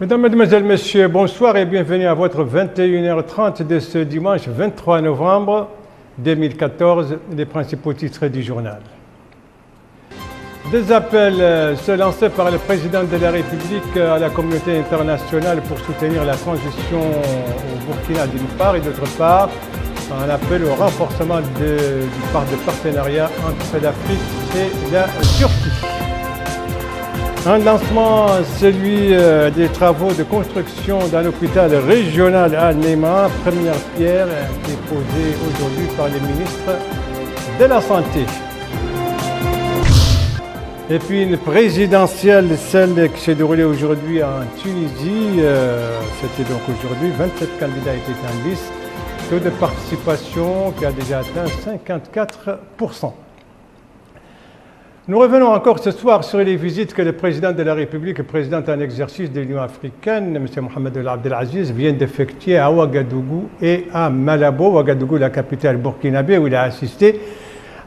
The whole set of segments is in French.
Mesdames, Mesdemoiselles, Messieurs, bonsoir et bienvenue à votre 21h30 de ce dimanche 23 novembre 2014, les principaux titres du journal. Des appels se lançaient par le président de la République à la communauté internationale pour soutenir la transition au Burkina d'une part et d'autre part, un appel au renforcement du partenariat entre l'Afrique et la Turquie. Un lancement, celui des travaux de construction d'un hôpital régional à Néma, première pierre déposée aujourd'hui par les ministres de la Santé. Et puis une présidentielle, celle qui s'est déroulée aujourd'hui en Tunisie, c'était donc aujourd'hui, 27 candidats étaient en liste, taux de participation qui a déjà atteint 54%. Nous revenons encore ce soir sur les visites que le président de la République, le président en exercice de l'Union africaine, M. Mohamed El Abdelaziz, vient d'effectuer à Ouagadougou et à Malabo. Ouagadougou, la capitale burkinabé, où il a assisté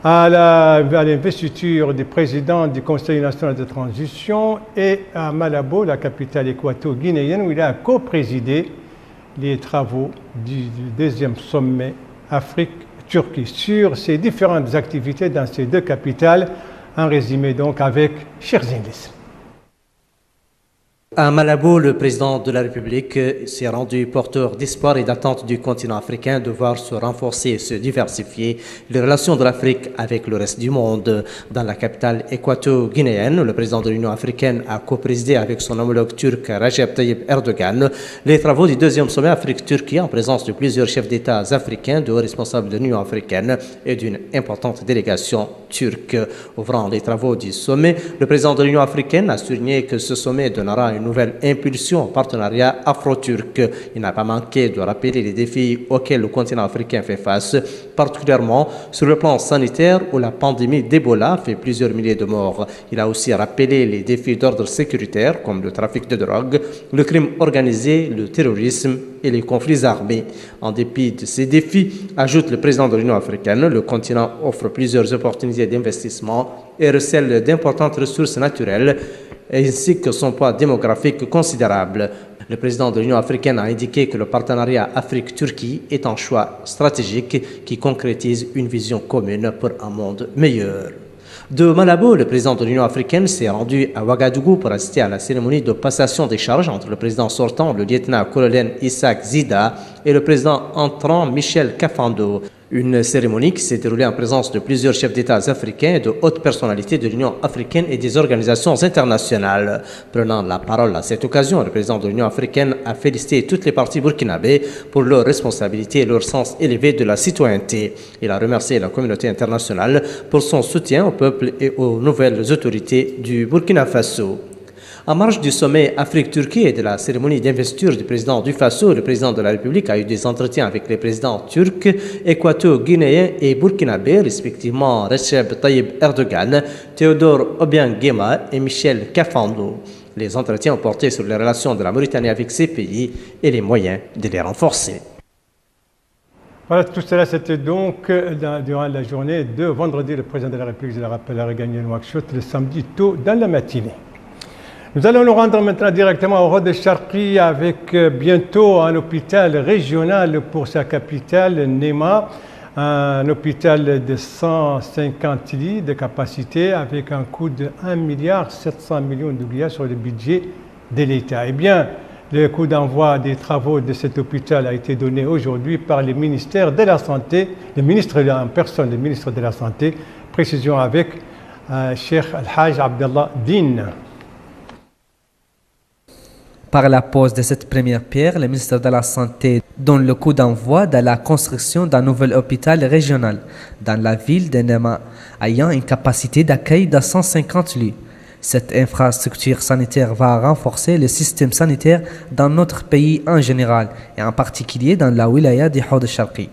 à l'investiture du président du Conseil national de transition, et à Malabo, la capitale équato-guinéenne, où il a les travaux du deuxième sommet Afrique-Turquie. Sur ces différentes activités dans ces deux capitales, un résumé donc avec Cherzingis. À Malabo, le président de la République s'est rendu porteur d'espoir et d'attente du continent africain de voir se renforcer et se diversifier les relations de l'Afrique avec le reste du monde. Dans la capitale équato-guinéenne, le président de l'Union africaine a coprésidé avec son homologue turc Recep Tayyip Erdogan les travaux du deuxième sommet Afrique-Turquie en présence de plusieurs chefs d'État africains, de hauts responsables de l'Union africaine et d'une importante délégation turque. Ouvrant les travaux du sommet, le président de l'Union africaine a souligné que ce sommet donnera une nouvelle impulsion au partenariat afro-turc. Il n'a pas manqué de rappeler les défis auxquels le continent africain fait face, particulièrement sur le plan sanitaire où la pandémie d'Ebola fait plusieurs milliers de morts. Il a aussi rappelé les défis d'ordre sécuritaire comme le trafic de drogue, le crime organisé, le terrorisme et les conflits armés. En dépit de ces défis, ajoute le président de l'Union africaine, le continent offre plusieurs opportunités d'investissement et recèle d'importantes ressources naturelles ainsi que son poids démographique considérable. Le président de l'Union africaine a indiqué que le partenariat Afrique-Turquie est un choix stratégique qui concrétise une vision commune pour un monde meilleur. De Malabo, le président de l'Union africaine s'est rendu à Ouagadougou pour assister à la cérémonie de passation des charges entre le président sortant, le lieutenant-colonel Isaac Zida, et le président entrant Michel Kafando. Une cérémonie qui s'est déroulée en présence de plusieurs chefs d'État africains et de hautes personnalités de l'Union africaine et des organisations internationales. Prenant la parole à cette occasion, le président de l'Union africaine a félicité toutes les parties burkinabées pour leur responsabilité et leur sens élevé de la citoyenneté. Il a remercié la communauté internationale pour son soutien au peuple et aux nouvelles autorités du Burkina Faso. En marge du sommet Afrique-Turquie et de la cérémonie d'investiture du président du Faso, le président de la République a eu des entretiens avec les présidents turcs, équato-guinéens et burkinabés, respectivement Recep Tayyip Erdogan, Théodore Obiang Guema et Michel Kafando. Les entretiens ont porté sur les relations de la Mauritanie avec ces pays et les moyens de les renforcer. Voilà, tout cela, c'était donc durant la journée de vendredi. Le président de la République, je le rappelle, a regagné Nouakchott le samedi tôt dans la matinée. Nous allons nous rendre maintenant directement au Rod de Charqi avec bientôt un hôpital régional pour sa capitale, Néma, un hôpital de 150 lits de capacité avec un coût de 1,7 milliard de dollars sur le budget de l'État. Eh bien, le coup d'envoi des travaux de cet hôpital a été donné aujourd'hui par le ministère de la Santé, le ministre en personne, le ministre de la Santé, précision avec Cheikh Al-Haj Abdallah Din. Par la pose de cette première pierre, le ministre de la Santé donne le coup d'envoi de la construction d'un nouvel hôpital régional dans la ville de Néma, ayant une capacité d'accueil de 150 lits. Cette infrastructure sanitaire va renforcer le système sanitaire dans notre pays en général et en particulier dans la wilaya du Rod de Charqi.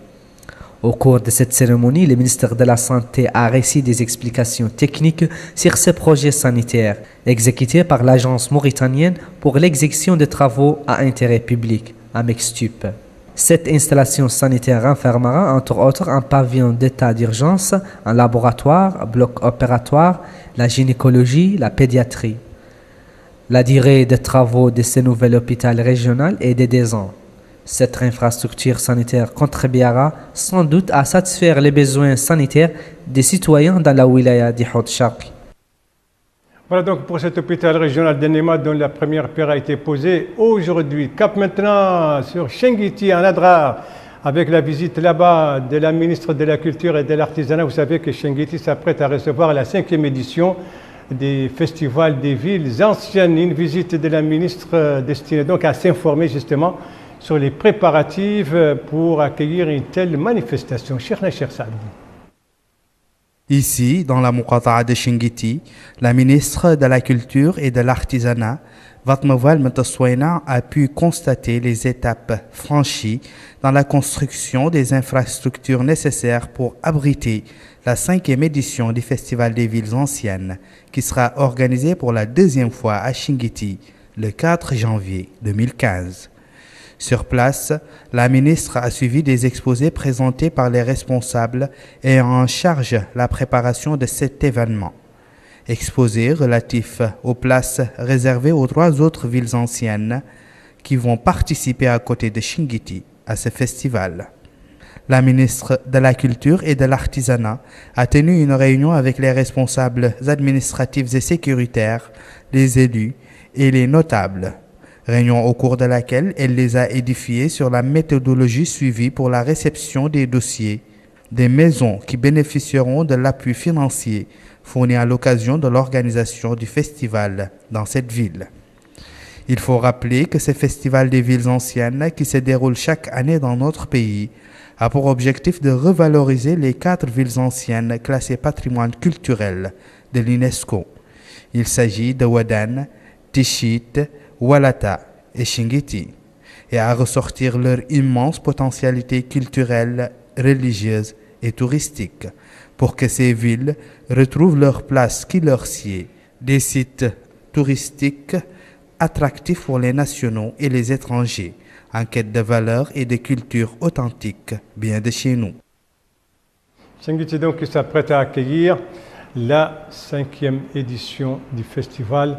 Au cours de cette cérémonie, le ministère de la Santé a reçu des explications techniques sur ce projet sanitaire, exécuté par l'Agence mauritanienne pour l'exécution de travaux à intérêt public, AMEXTUP. Cette installation sanitaire renfermera entre autres un pavillon d'état d'urgence, un laboratoire, un bloc opératoire, la gynécologie, la pédiatrie. La durée des travaux de ce nouvel hôpital régional est de 2 ans. Cette infrastructure sanitaire contribuera sans doute à satisfaire les besoins sanitaires des citoyens dans la wilaya d'Ihod Sharqi. Voilà donc pour cet hôpital régional de Nema dont la première pierre a été posée aujourd'hui. Cap maintenant sur Chenguiti en Adrar avec la visite là-bas de la ministre de la Culture et de l'Artisanat. Vous savez que Chenguiti s'apprête à recevoir la 5e édition des festivals des villes anciennes. Une visite de la ministre destinée donc à s'informer justement sur les préparatifs pour accueillir une telle manifestation. Cheikh Saad. Ici, dans la Muqata'a de Chenguiti, la ministre de la Culture et de l'Artisanat, Vatmawal Mentassoina, a pu constater les étapes franchies dans la construction des infrastructures nécessaires pour abriter la 5e édition du Festival des villes anciennes, qui sera organisé pour la 2e fois à Chenguiti, le 4 janvier 2015. Sur place, la ministre a suivi des exposés présentés par les responsables ayant en charge la préparation de cet événement. Exposés relatifs aux places réservées aux 3 autres villes anciennes qui vont participer à côté de Chenguiti à ce festival. La ministre de la Culture et de l'Artisanat a tenu une réunion avec les responsables administratifs et sécuritaires, les élus et les notables. Réunion au cours de laquelle elle les a édifiés sur la méthodologie suivie pour la réception des dossiers des maisons qui bénéficieront de l'appui financier fourni à l'occasion de l'organisation du festival dans cette ville. Il faut rappeler que ce festival des villes anciennes qui se déroule chaque année dans notre pays a pour objectif de revaloriser les 4 villes anciennes classées patrimoine culturel de l'UNESCO. Il s'agit de Wadan, Tichit, Walata et Chenguiti, et à ressortir leur immense potentialité culturelle, religieuse et touristique, pour que ces villes retrouvent leur place qui leur sied, des sites touristiques attractifs pour les nationaux et les étrangers, en quête de valeurs et de cultures authentiques, bien de chez nous. Chenguiti donc qui s'apprête à accueillir la 5e édition du festival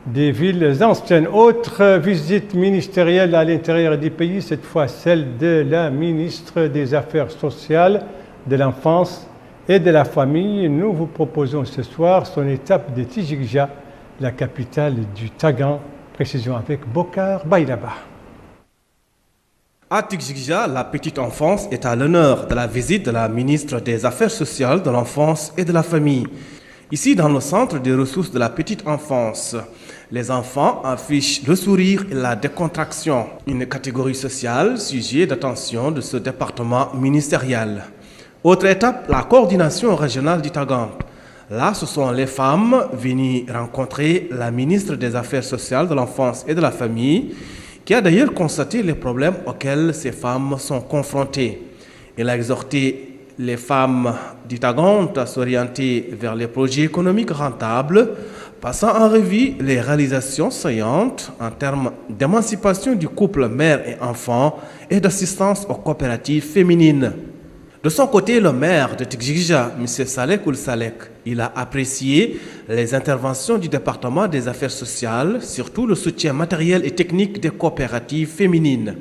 des villes anciennes. Autre visite ministérielle à l'intérieur du pays, cette fois celle de la ministre des Affaires sociales, de l'enfance et de la famille. Nous vous proposons ce soir son étape de Tijigja, la capitale du Tagan. Précision avec Bokar Bailaba. À Tijigja, la petite enfance est à l'honneur de la visite de la ministre des Affaires sociales, de l'enfance et de la famille. Ici, dans le centre des ressources de la petite enfance, les enfants affichent le sourire et la décontraction, une catégorie sociale sujet d'attention de ce département ministériel. Autre étape, la coordination régionale du Tagan. Là, ce sont les femmes venues rencontrer la ministre des Affaires sociales, de l'enfance et de la famille, qui a d'ailleurs constaté les problèmes auxquels ces femmes sont confrontées. Elle a exhorté les femmes du Tagan à s'orienter vers les projets économiques rentables, passant en revue les réalisations saillantes en termes d'émancipation du couple mère et enfant et d'assistance aux coopératives féminines. De son côté, le maire de Tijigja, M. Salek Ould Salek, il a apprécié les interventions du département des affaires sociales, surtout le soutien matériel et technique des coopératives féminines.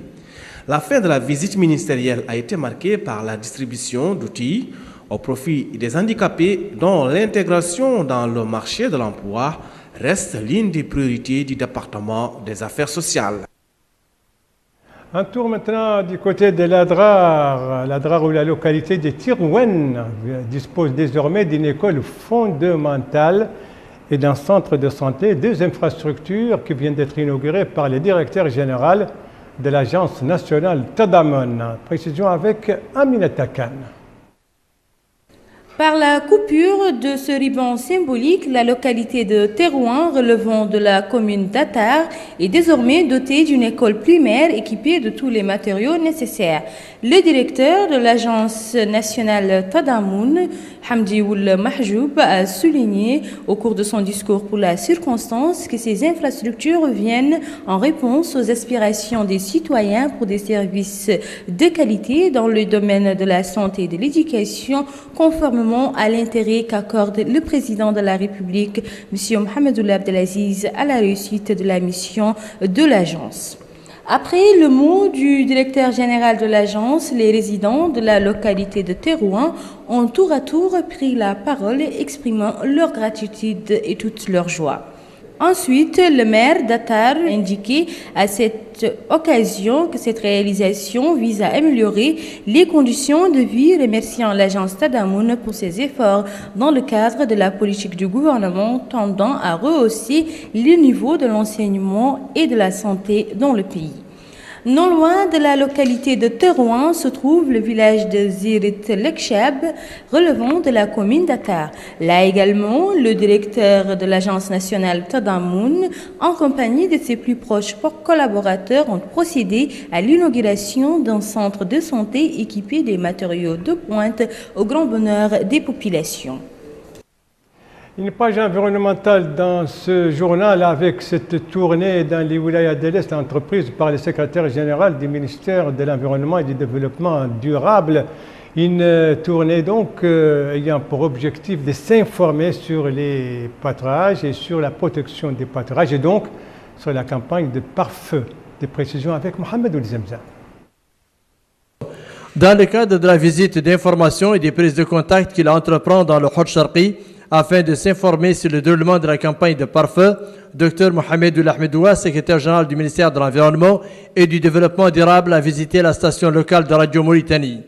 La fin de la visite ministérielle a été marquée par la distribution d'outils au profit des handicapés dont l'intégration dans le marché de l'emploi reste l'une des priorités du département des affaires sociales. Un tour maintenant du côté de l'Adrar où la localité de Tirouen dispose désormais d'une école fondamentale et d'un centre de santé, 2 infrastructures qui viennent d'être inaugurées par le directeur général de l'Agence nationale Tadamon. Précision avec Aminata Khan. Par la coupure de ce ruban symbolique, la localité de Terouan, relevant de la commune d'Atar, est désormais dotée d'une école primaire équipée de tous les matériaux nécessaires. Le directeur de l'Agence nationale Tadamoun, Hamdi Ould Mahjoub a souligné au cours de son discours pour la circonstance que ces infrastructures viennent en réponse aux aspirations des citoyens pour des services de qualité dans le domaine de la santé et de l'éducation, conformément à l'intérêt qu'accorde le président de la République, M. Mohamed Ould Abdelaziz, à la réussite de la mission de l'agence. Après le mot du directeur général de l'agence, les résidents de la localité de Terouan ont tour à tour pris la parole, exprimant leur gratitude et toute leur joie. Ensuite, le maire d'Atar a indiqué à cette occasion que cette réalisation vise à améliorer les conditions de vie, remerciant l'agence Tadamoun pour ses efforts dans le cadre de la politique du gouvernement tendant à rehausser le niveau de l'enseignement et de la santé dans le pays. Non loin de la localité de Terouan se trouve le village de Zirit Lekchab, relevant de la commune d'Atar. Là également, le directeur de l'agence nationale Tadamoun, en compagnie de ses plus proches collaborateurs, ont procédé à l'inauguration d'un centre de santé équipé des matériaux de pointe au grand bonheur des populations. Une page environnementale dans ce journal avec cette tournée dans les wilayas de l'Est entreprise par le secrétaire général du ministère de l'Environnement et du Développement durable. Une tournée donc ayant pour objectif de s'informer sur les pâturages et sur la protection des pâturages et donc sur la campagne de pare-feu. Des précisions avec Mohamed Ould Zemzem. Dans le cadre de la visite d'information et des prises de contact qu'il entreprend dans le Hod Sharqi, afin de s'informer sur le déroulement de la campagne de pare-feu, Dr Mohamed Ould Ahmedoua, secrétaire général du ministère de l'Environnement et du Développement durable, a visité la station locale de Radio Mauritanie.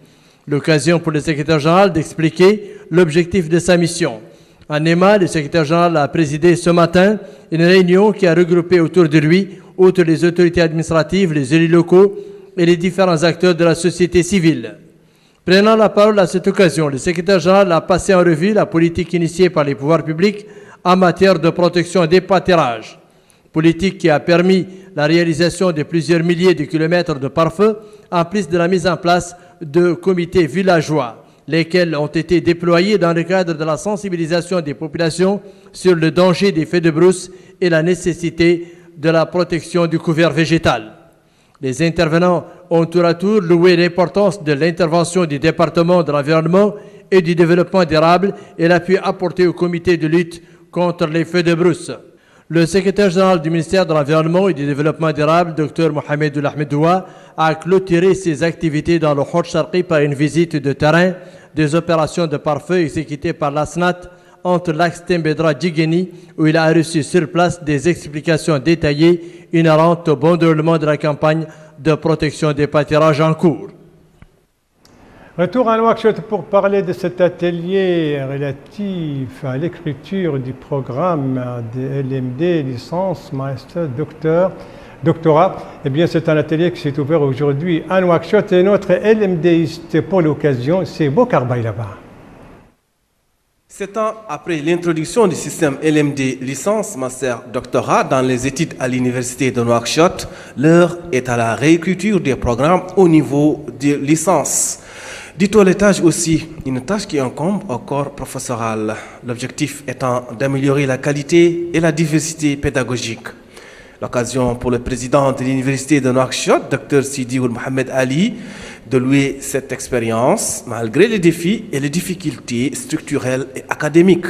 L'occasion pour le secrétaire général d'expliquer l'objectif de sa mission. À Néma, le secrétaire général a présidé ce matin une réunion qui a regroupé autour de lui, outre les autorités administratives, les élus locaux et les différents acteurs de la société civile. Prenant la parole à cette occasion, le secrétaire général a passé en revue la politique initiée par les pouvoirs publics en matière de protection des pâturages. Politique qui a permis la réalisation de plusieurs milliers de kilomètres de pare-feu, en plus de la mise en place de comités villageois, lesquels ont été déployés dans le cadre de la sensibilisation des populations sur le danger des feux de brousse et la nécessité de la protection du couvert végétal. Les intervenants ont tour à tour loué l'importance de l'intervention du département de l'environnement et du développement durable et l'appui apporté au comité de lutte contre les feux de brousse. Le secrétaire général du ministère de l'Environnement et du Développement durable, Dr Mohamed Ould Ahmedoua, a clôturé ses activités dans le Hod Sharqi par une visite de terrain des opérations de pare-feu exécutées par l'ASNAT entre l'axe Tembedra Djigeni, où il a reçu sur place des explications détaillées inhérentes au bon déroulement de la campagne de protection des pâturages en cours. Retour à Nouakchott pour parler de cet atelier relatif à l'écriture du programme de LMD, licence, master, doctorat. Eh bien, c'est un atelier qui s'est ouvert aujourd'hui à Nouakchott et notre LMDiste pour l'occasion, c'est Bokar Baylaba. 7 ans après l'introduction du système LMD licence, master, doctorat dans les études à l'université de Nouakchott, l'heure est à la réécriture des programmes au niveau de licence. Du toilettage aussi, une tâche qui incombe au corps professoral. L'objectif étant d'améliorer la qualité et la diversité pédagogique. L'occasion pour le président de l'université de Nouakchott, Dr Sidi Ould Mohamed Ali, de louer cette expérience malgré les défis et les difficultés structurelles et académiques.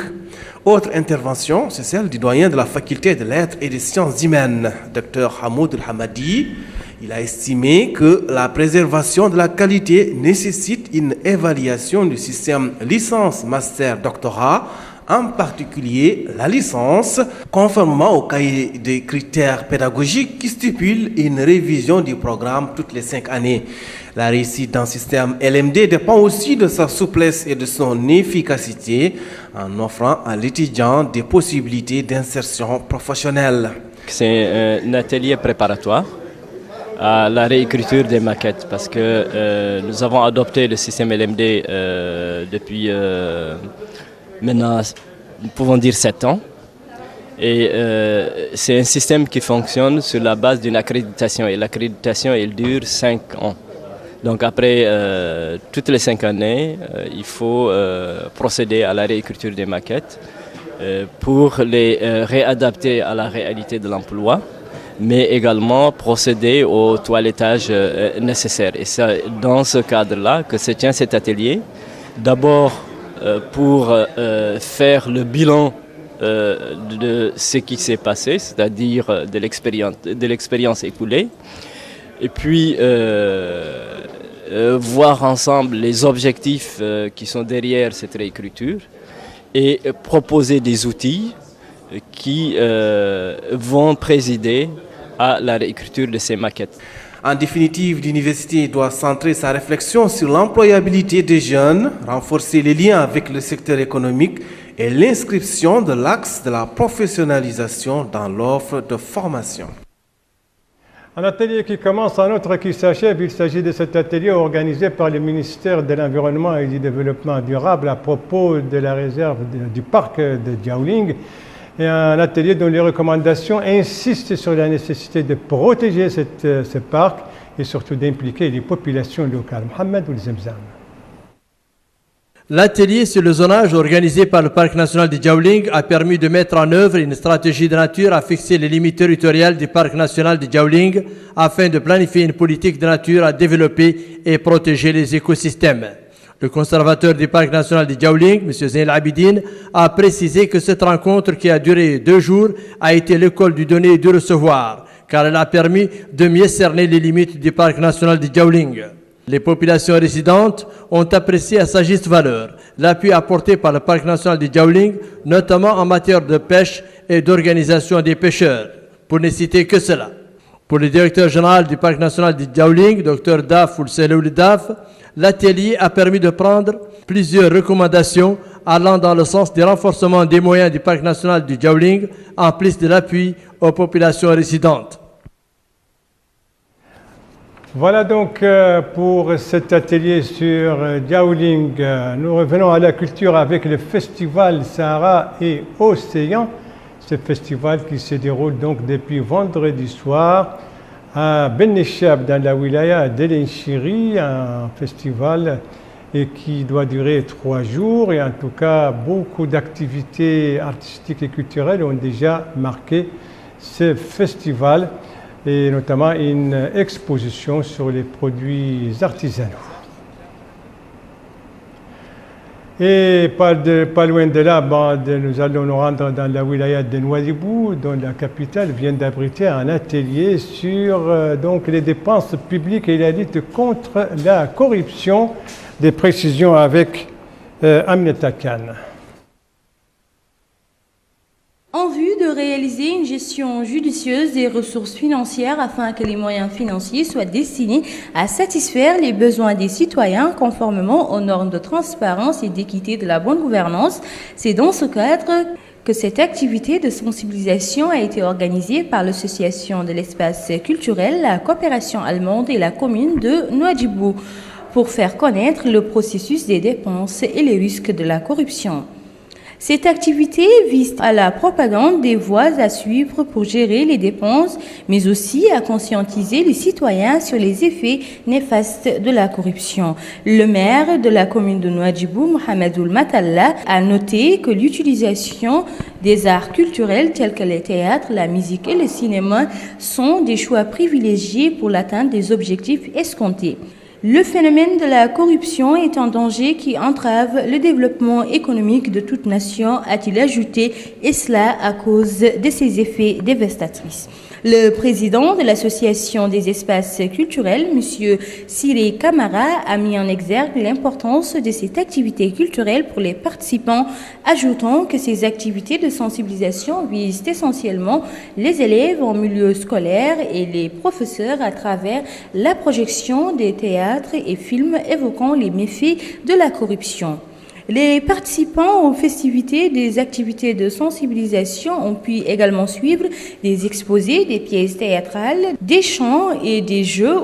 Autre intervention, c'est celle du doyen de la faculté de lettres et des sciences humaines, Dr Hamoud El Hamadi. Il a estimé que la préservation de la qualité nécessite une évaluation du système licence, master, doctorat, en particulier la licence, conformément au cahier des critères pédagogiques qui stipule une révision du programme toutes les 5 années. La réussite d'un système LMD dépend aussi de sa souplesse et de son efficacité en offrant à l'étudiant des possibilités d'insertion professionnelle. C'est un atelier préparatoire à la réécriture des maquettes parce que nous avons adopté le système LMD depuis maintenant, nous pouvons dire 7 ans. Et c'est un système qui fonctionne sur la base d'une accréditation. Et l'accréditation, elle dure 5 ans. Donc après toutes les 5 années, il faut procéder à la réécriture des maquettes pour les réadapter à la réalité de l'emploi, mais également procéder au toilettage nécessaire. Et c'est dans ce cadre-là que se tient cet atelier. D'abord pour faire le bilan de ce qui s'est passé, c'est-à-dire de l'expérience écoulée, et puis voir ensemble les objectifs qui sont derrière cette réécriture et proposer des outils qui vont présider à la réécriture de ces maquettes. En définitive, l'université doit centrer sa réflexion sur l'employabilité des jeunes, renforcer les liens avec le secteur économique et l'inscription de l'axe de la professionnalisation dans l'offre de formation. Un atelier qui commence, un autre qui s'achève. Il s'agit de cet atelier organisé par le ministère de l'Environnement et du Développement durable à propos de la réserve du parc de Diaoling. Et un atelier dont les recommandations insistent sur la nécessité de protéger ce parc et surtout d'impliquer les populations locales. Mohamed Oulzemzam. L'atelier sur le zonage organisé par le Parc national de Diaoling a permis de mettre en œuvre une stratégie de nature à fixer les limites territoriales du Parc national de Diaoling afin de planifier une politique de nature à développer et protéger les écosystèmes. Le conservateur du Parc national de Diaoling, M. Zain Abidine, a précisé que cette rencontre qui a duré 2 jours a été l'école du donner et du recevoir, car elle a permis de mieux cerner les limites du Parc national de Diaoling. Les populations résidentes ont apprécié à sa juste valeur l'appui apporté par le Parc national de Diaoling, notamment en matière de pêche et d'organisation des pêcheurs, pour ne citer que cela. Pour le directeur général du Parc national de Diaoling, Dr Daf Oulseloul Daf, l'atelier a permis de prendre plusieurs recommandations allant dans le sens du renforcement des moyens du Parc national du Diaoling, en plus de l'appui aux populations résidentes. Voilà donc pour cet atelier sur Diaoling. Nous revenons à la culture avec le festival Sahara et Océan. Ce festival qui se déroule donc depuis vendredi soir à Benechab dans la wilaya d'Elenchiri, un festival et qui doit durer 3 jours. Et en tout cas, beaucoup d'activités artistiques et culturelles ont déjà marqué ce festival, et notamment une exposition sur les produits artisanaux. Et pas loin de là, nous allons nous rendre dans la wilaya de Nouadhibou, dont la capitale vient d'abriter un atelier sur donc les dépenses publiques et la lutte contre la corruption. Des précisions avec Aminata Khan. En vue de réaliser une gestion judicieuse des ressources financières afin que les moyens financiers soient destinés à satisfaire les besoins des citoyens conformément aux normes de transparence et d'équité de la bonne gouvernance, c'est dans ce cadre que cette activité de sensibilisation a été organisée par l'association de l'espace culturel, la coopération allemande et la commune de Nouadhibou pour faire connaître le processus des dépenses et les risques de la corruption. Cette activité vise à la propagande des voies à suivre pour gérer les dépenses, mais aussi à conscientiser les citoyens sur les effets néfastes de la corruption. Le maire de la commune de Nouadhibou, Mohamedoul Matalla, a noté que l'utilisation des arts culturels tels que le théâtre, la musique et le cinéma sont des choix privilégiés pour l'atteinte des objectifs escomptés. Le phénomène de la corruption est un danger qui entrave le développement économique de toute nation, a-t-il ajouté, et cela à cause de ses effets dévastatrices. Le président de l'association des espaces culturels, M. Siré Kamara, a mis en exergue l'importance de cette activité culturelle pour les participants, ajoutant que ces activités de sensibilisation visent essentiellement les élèves en milieu scolaire et les professeurs à travers la projection des théâtres et films évoquant les méfaits de la corruption. Les participants aux festivités des activités de sensibilisation ont pu également suivre des exposés, des pièces théâtrales, des chants et des jeux.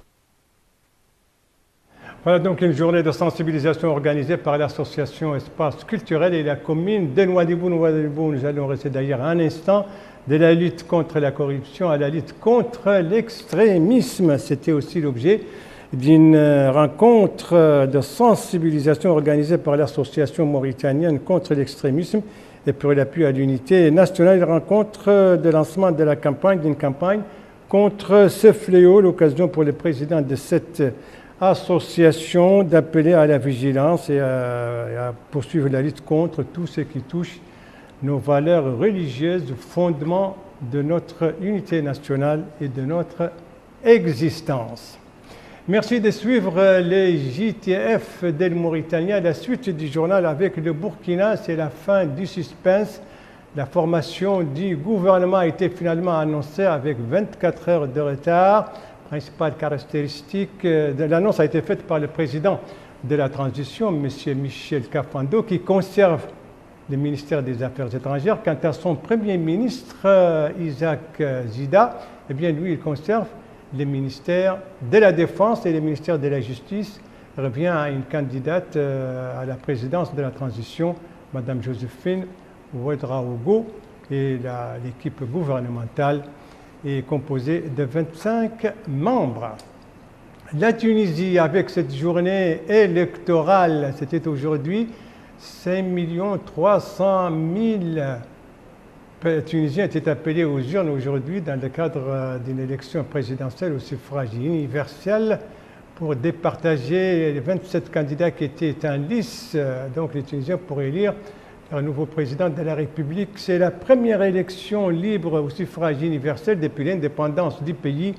Voilà donc une journée de sensibilisation organisée par l'association Espace Culturel et la commune de Nouadhibou. Nous allons rester d'ailleurs un instant de la lutte contre la corruption à la lutte contre l'extrémisme. C'était aussi l'objet d'une rencontre de sensibilisation organisée par l'Association mauritanienne contre l'extrémisme et pour l'appui à l'unité nationale. Une rencontre de lancement de la campagne, d'une campagne contre ce fléau, l'occasion pour le président de cette association d'appeler à la vigilance et à poursuivre la lutte contre tout ce qui touche nos valeurs religieuses, fondement de notre unité nationale et de notre existence. Merci de suivre les JTF d'El Mauritania. La suite du journal avec le Burkina, c'est la fin du suspense. La formation du gouvernement a été finalement annoncée avec 24 heures de retard. Principale caractéristique de l'annonce a été faite par le président de la transition, M. Michel Kafando, qui conserve le ministère des Affaires étrangères. Quant à son premier ministre, Isaac Zida, eh bien lui, il conserve le ministère de la Défense et le ministère de la Justice. Revient à une candidate à la présidence de la transition, Mme Joséphine Ouedraogo, et l'équipe gouvernementale est composée de 25 membres. La Tunisie, avec cette journée électorale, c'était aujourd'hui, 5 300 000 Tunisiens étaient appelés aux urnes aujourd'hui dans le cadre d'une élection présidentielle au suffrage universel pour départager les 27 candidats qui étaient en lice. Donc les Tunisiens pour élire un nouveau président de la République. C'est la première élection libre au suffrage universel depuis l'indépendance du pays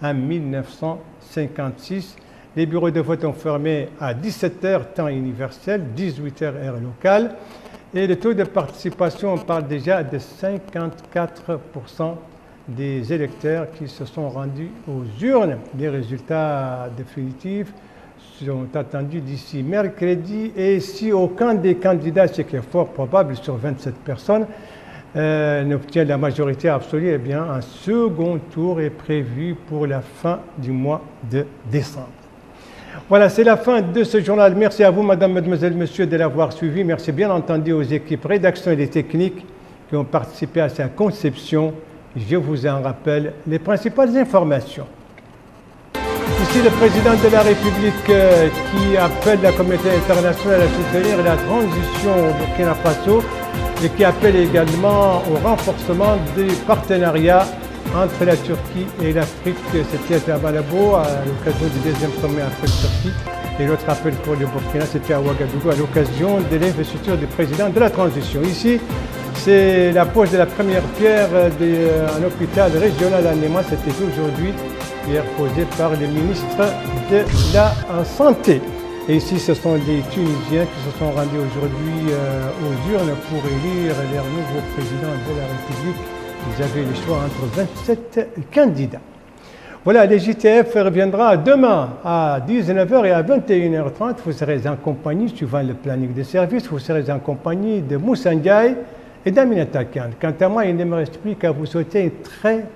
en 1956. Les bureaux de vote ont fermé à 17h temps universel, 18h heure locale. Et le taux de participation, on parle déjà de 54% des électeurs qui se sont rendus aux urnes. Les résultats définitifs sont attendus d'ici mercredi. Et si aucun des candidats, ce qui est fort probable sur 27 personnes, n'obtient la majorité absolue, eh bien, un second tour est prévu pour la fin du mois de décembre. Voilà, c'est la fin de ce journal. Merci à vous, madame, mademoiselle, monsieur, de l'avoir suivi. Merci bien entendu aux équipes rédaction et des techniques qui ont participé à sa conception. Je vous en rappelle les principales informations. Ici, le président de la République qui appelle la communauté internationale à soutenir la transition au Burkina Faso et qui appelle également au renforcement des partenariats entre la Turquie et l'Afrique. C'était à Malabo à l'occasion du deuxième sommet Afrique-Turquie. Et l'autre appel pour le Burkina, c'était à Ouagadougou à l'occasion de l'investiture du président de la transition. Ici, c'est la pose de la première pierre d'un hôpital régional à Néma. C'était aujourd'hui, pierre posée par le ministre de la Santé. Et ici, ce sont des Tunisiens qui se sont rendus aujourd'hui aux urnes pour élire leur nouveau président de la République. Vous avez le choix entre 27 candidats. Voilà, les JTF reviendra demain à 19h et à 21h30. Vous serez en compagnie, suivant le planning de service, vous serez en compagnie de Moussa Ndiaye et d'Aminata Khan. Quant à moi, il ne me reste plus qu'à vous souhaiter une très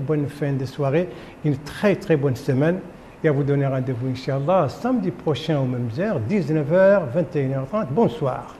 bonne fin de soirée, une très bonne semaine. Et à vous donner rendez-vous, Inch'Allah, samedi prochain aux mêmes heures, 19h, 21h30. Bonsoir.